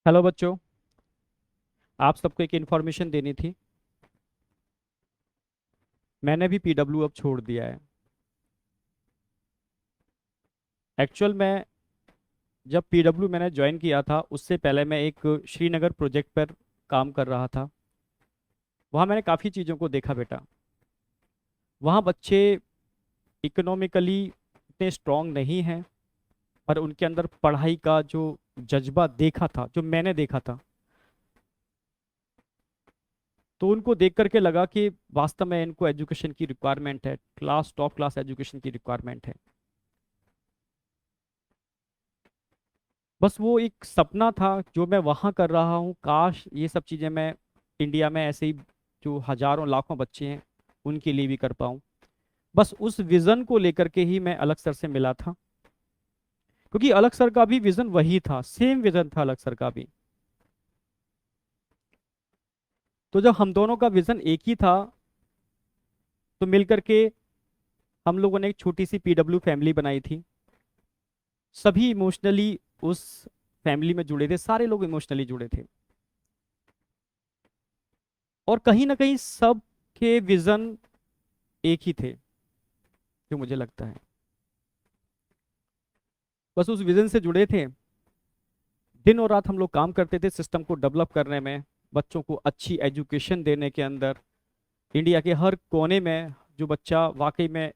Hello बच्चों। आप सबको एक इन्फॉर्मेशन देनी थी। मैंने भी पीडब्ल्यू अब छोड़ दिया है। एक्चुअल में जब पीडब्ल्यू मैंने ज्वाइन किया था उससे पहले मैं एक श्रीनगर प्रोजेक्ट पर काम कर रहा था। वहाँ मैंने काफ़ी चीज़ों को देखा बेटा। वहाँ बच्चे इकोनॉमिकली इतने स्ट्रांग नहीं हैं, पर उनके अंदर पढ़ाई का जो जज्बा देखा था, जो मैंने देखा था, तो उनको देख करके लगा कि वास्तव में इनको एजुकेशन की रिक्वायरमेंट है, क्लास टॉप क्लास एजुकेशन की रिक्वायरमेंट है। बस वो एक सपना था जो मैं वहाँ कर रहा हूँ, काश ये सब चीज़ें मैं इंडिया में ऐसे ही जो हजारों लाखों बच्चे हैं उनके लिए भी कर पाऊँ। बस उस विज़न को लेकर के ही मैं अलग सर से मिला था, क्योंकि अलग सर का भी विज़न वही था, सेम विज़न था अलग सर का भी। तो जब हम दोनों का विज़न एक ही था, तो मिल करके हम लोगों ने एक छोटी सी पीडब्ल्यू फैमिली बनाई थी। सभी इमोशनली उस फैमिली में जुड़े थे, सारे लोग इमोशनली जुड़े थे। और कहीं ना कहीं सबके विज़न एक ही थे, जो मुझे लगता है। बस उस विजन से जुड़े थे। दिन और रात हम लोग काम करते थे सिस्टम को डेवलप करने में, बच्चों को अच्छी एजुकेशन देने के अंदर। इंडिया के हर कोने में जो बच्चा वाकई में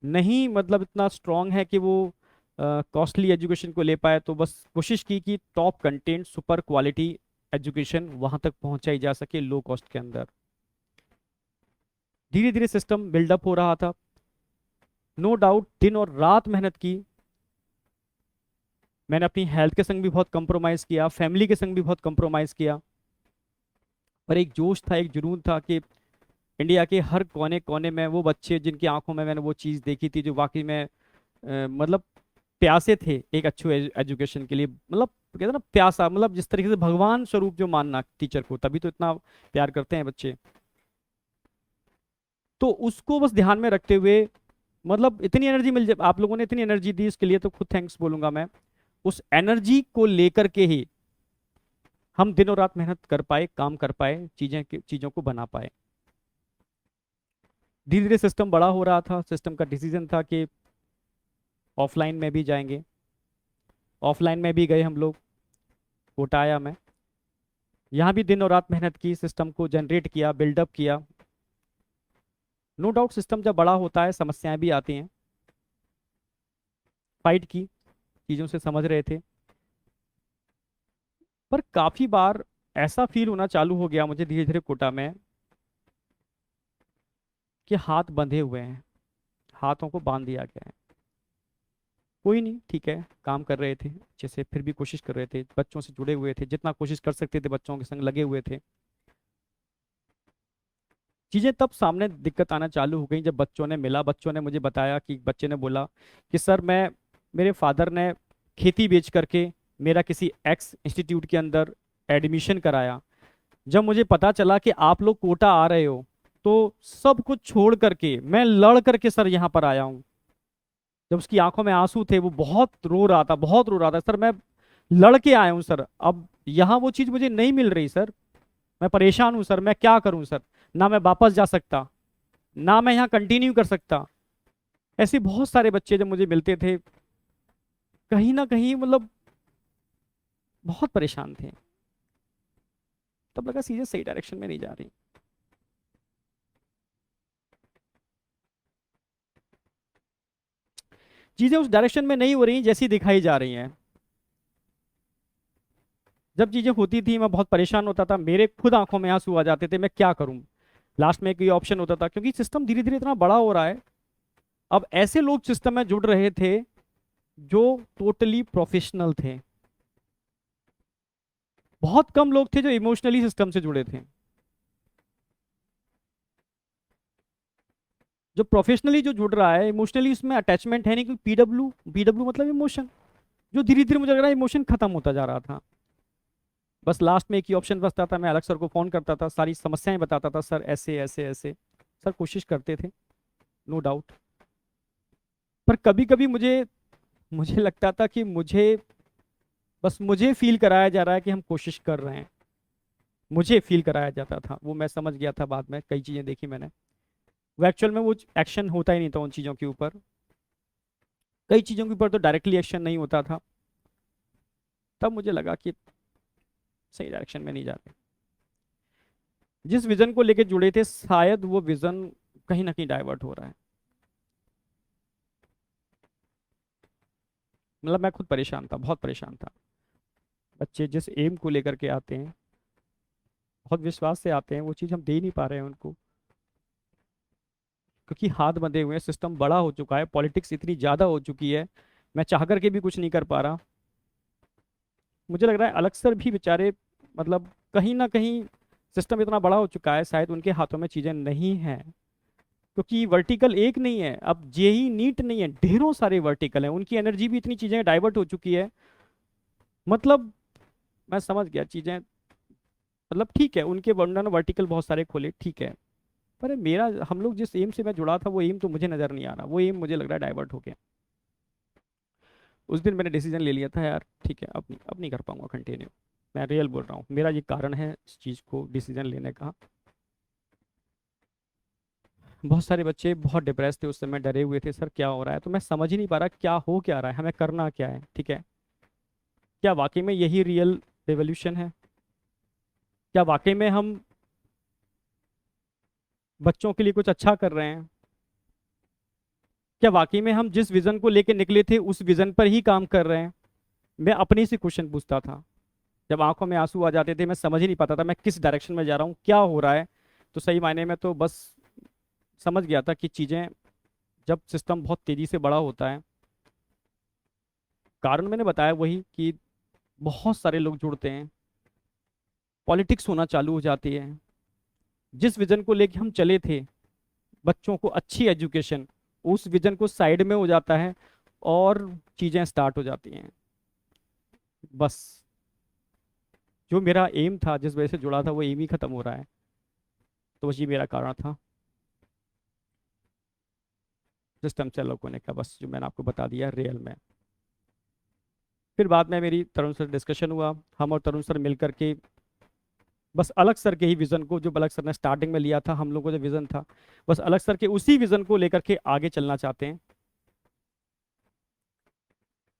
नहीं मतलब इतना स्ट्रांग है कि वो कॉस्टली एजुकेशन को ले पाए, तो बस कोशिश की कि top content super quality education वहां तक पहुंचाई जा सके लो कॉस्ट के अंदर। धीरे धीरे सिस्टम बिल्डअप हो रहा था। नो डाउट दिन और रात मेहनत की। मैंने अपनी हेल्थ के संग भी बहुत कंप्रोमाइज़ किया, फैमिली के संग भी बहुत कंप्रोमाइज़ किया। पर एक जोश था, एक जुनून था कि इंडिया के हर कोने कोने में वो बच्चे जिनकी आंखों में मैंने वो चीज़ देखी थी, जो वाकई में मतलब प्यासे थे एक अच्छे एजुकेशन के लिए। मतलब कहते हैं ना प्यासा, मतलब जिस तरीके से भगवान स्वरूप जो मानना टीचर को, तभी तो इतना प्यार करते हैं बच्चे। तो उसको बस ध्यान में रखते हुए, मतलब इतनी एनर्जी मिल जाए, आप लोगों ने इतनी एनर्जी दी इसके लिए तो खुद थैंक्स बोलूंगा मैं। उस एनर्जी को लेकर के ही हम दिनों रात मेहनत कर पाए, काम कर पाए, चीज़ों को बना पाए। धीरे धीरे सिस्टम बड़ा हो रहा था। सिस्टम का डिसीजन था कि ऑफलाइन में भी जाएंगे। ऑफलाइन में भी गए हम लोग, कोटा आया मैं। यहाँ भी दिन और रात मेहनत की, सिस्टम को जनरेट किया, बिल्डअप किया। नो डाउट सिस्टम जब बड़ा होता है समस्याएं भी आती हैं। फाइट की, चीज़ों से समझ रहे थे। पर काफ़ी बार ऐसा फील होना चालू हो गया मुझे धीरे धीरे कोटा में, कि हाथ बंधे हुए हैं, हाथों को बांध दिया गया है। कोई नहीं, ठीक है, काम कर रहे थे अच्छे से, फिर भी कोशिश कर रहे थे, बच्चों से जुड़े हुए थे, जितना कोशिश कर सकते थे बच्चों के संग लगे हुए थे। चीज़ें तब सामने दिक्कत आना चालू हो गई जब बच्चों ने मिला। बच्चों ने मुझे बताया कि बच्चे ने बोला कि सर मैं, मेरे फादर ने खेती बेच करके मेरा किसी एक्स इंस्टीट्यूट के अंदर एडमिशन कराया। जब मुझे पता चला कि आप लोग कोटा आ रहे हो, तो सब कुछ छोड़ करके मैं लड़ करके सर यहाँ पर आया हूँ। जब उसकी आंखों में आंसू थे, वो बहुत रो रहा था, बहुत रो रहा था। सर मैं लड़ के आया हूँ सर, अब यहाँ वो चीज़ मुझे नहीं मिल रही सर, मैं परेशान हूँ सर, मैं क्या करूँ सर। ना मैं वापस जा सकता, ना मैं यहाँ कंटिन्यू कर सकता। ऐसे बहुत सारे बच्चे जब मुझे मिलते थे, कहीं ना कहीं मतलब बहुत परेशान थे। तब लगा चीजें सही डायरेक्शन में नहीं जा रही। चीजें उस डायरेक्शन में नहीं हो रही जैसी दिखाई जा रही हैं। जब चीजें होती थी मैं बहुत परेशान होता था, मेरे खुद आंखों में आंसू आ जाते थे, मैं क्या करूं। लास्ट में एक ये ऑप्शन होता था, क्योंकि सिस्टम धीरे धीरे इतना बड़ा हो रहा है। अब ऐसे लोग सिस्टम में जुड़ रहे थे जो टोटली प्रोफेशनल थे। बहुत कम लोग थे जो इमोशनली सिस्टम से जुड़े थे। जो प्रोफेशनली जो जुड़ रहा है, इमोशनली उसमें अटैचमेंट है नहीं, क्योंकि पीडब्ल्यू पीडब्ल्यू मतलब इमोशन। जो धीरे धीरे मुझे लग रहा है इमोशन खत्म होता जा रहा था। बस लास्ट में एक ही ऑप्शन बचता था, मैं अलग सर को फोन करता था, सारी समस्याएं बताता था, सर ऐसे ऐसे ऐसे। सर कोशिश करते थे, नो डाउट। पर कभी कभी मुझे मुझे लगता था कि मुझे बस मुझे फील कराया जा रहा है कि हम कोशिश कर रहे हैं, मुझे फील कराया जाता था, वो मैं समझ गया था बाद में, कई चीज़ें देखी मैंने। वो एक्चुअल में वो एक्शन होता ही नहीं था उन चीज़ों के ऊपर, कई चीज़ों के ऊपर तो डायरेक्टली एक्शन नहीं होता था। तब मुझे लगा कि सही डायरेक्शन में नहीं जा रहे। जिस विजन को लेके जुड़े थे शायद वो विजन कहीं ना कहीं डाइवर्ट हो रहा है। मतलब मैं खुद परेशान था, बहुत परेशान था। बच्चे जिस एम को लेकर के आते हैं, बहुत विश्वास से आते हैं, वो चीज़ हम दे नहीं पा रहे हैं उनको, क्योंकि हाथ बंधे हुए हैं, सिस्टम बड़ा हो चुका है, पॉलिटिक्स इतनी ज़्यादा हो चुकी है, मैं चाह करके भी कुछ नहीं कर पा रहा। मुझे लग रहा है अलग सर भी बेचारे, मतलब कहीं ना कहीं सिस्टम इतना बड़ा हो चुका है, शायद उनके हाथों में चीज़ें नहीं हैं, क्योंकि वर्टिकल एक नहीं है, अब जेई नीट नहीं है, ढेरों सारे वर्टिकल हैं, उनकी एनर्जी भी इतनी चीज़ें डाइवर्ट हो चुकी है। मतलब मैं समझ गया चीज़ें, मतलब ठीक है उनके वर्णन वर्टिकल बहुत सारे खोले, ठीक है, पर मेरा, हम लोग जिस एम से मैं जुड़ा था वो एम तो मुझे नज़र नहीं आ रहा, वो एम मुझे लग रहा है डाइवर्ट हो गया। उस दिन मैंने डिसीजन ले लिया था यार, ठीक है अब नहीं कर पाऊंगा कंटिन्यू। मैं रियल बोल रहा हूँ, मेरा ये कारण है इस चीज़ को डिसीजन लेने का। बहुत सारे बच्चे बहुत डिप्रेस थे उस समय, डरे हुए थे, सर क्या हो रहा है, तो मैं समझ ही नहीं पा रहा क्या हो क्या रहा है, हमें करना क्या है, ठीक है। क्या वाकई में यही रियल रेवोल्यूशन है? क्या वाकई में हम बच्चों के लिए कुछ अच्छा कर रहे हैं? क्या वाकई में हम जिस विजन को लेकर निकले थे उस विजन पर ही काम कर रहे हैं? मैं अपने से क्वेश्चन पूछता था, जब आंखों में आंसू आ जाते थे, मैं समझ ही नहीं पाता था मैं किस डायरेक्शन में जा रहा हूँ, क्या हो रहा है। तो सही मायने में तो बस समझ गया था कि चीज़ें, जब सिस्टम बहुत तेज़ी से बड़ा होता है, कारण मैंने बताया वही कि बहुत सारे लोग जुड़ते हैं, पॉलिटिक्स होना चालू हो जाती है, जिस विजन को लेके हम चले थे, बच्चों को अच्छी एजुकेशन, उस विजन को साइड में हो जाता है और चीज़ें स्टार्ट हो जाती हैं। बस जो मेरा एम था, जिस वजह से जुड़ा था, वो एम ही खत्म हो रहा है। तो बस ये मेरा कारण था सिस्टम से अलग होने का, बस जो मैंने आपको बता दिया रियल में। फिर बाद में मेरी तरुण सर डिस्कशन हुआ, हम और तरुण सर मिल करके बस अलग सर के ही विजन को, जो अलग सर ने स्टार्टिंग में लिया था, हम लोग को जो विजन था, बस अलग सर के उसी विजन को लेकर के आगे चलना चाहते हैं।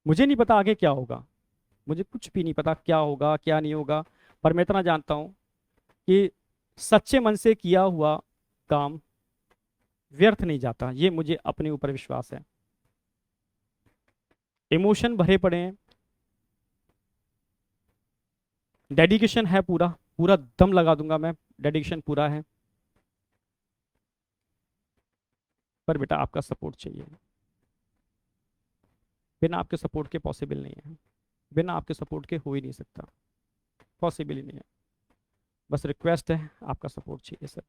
मुझे नहीं पता आगे क्या होगा, मुझे कुछ भी नहीं पता क्या होगा क्या नहीं होगा, पर मैं इतना जानता हूँ कि सच्चे मन से किया हुआ काम व्यर्थ नहीं जाता, ये मुझे अपने ऊपर विश्वास है। इमोशन भरे पड़े हैं, डेडिकेशन है, पूरा पूरा दम लगा दूंगा मैं, डेडिकेशन पूरा है, पर बेटा आपका सपोर्ट चाहिए। बिना आपके सपोर्ट के पॉसिबल नहीं है, बिना आपके सपोर्ट के हो ही नहीं सकता, पॉसिबल ही नहीं है। बस रिक्वेस्ट है, आपका सपोर्ट चाहिए सर।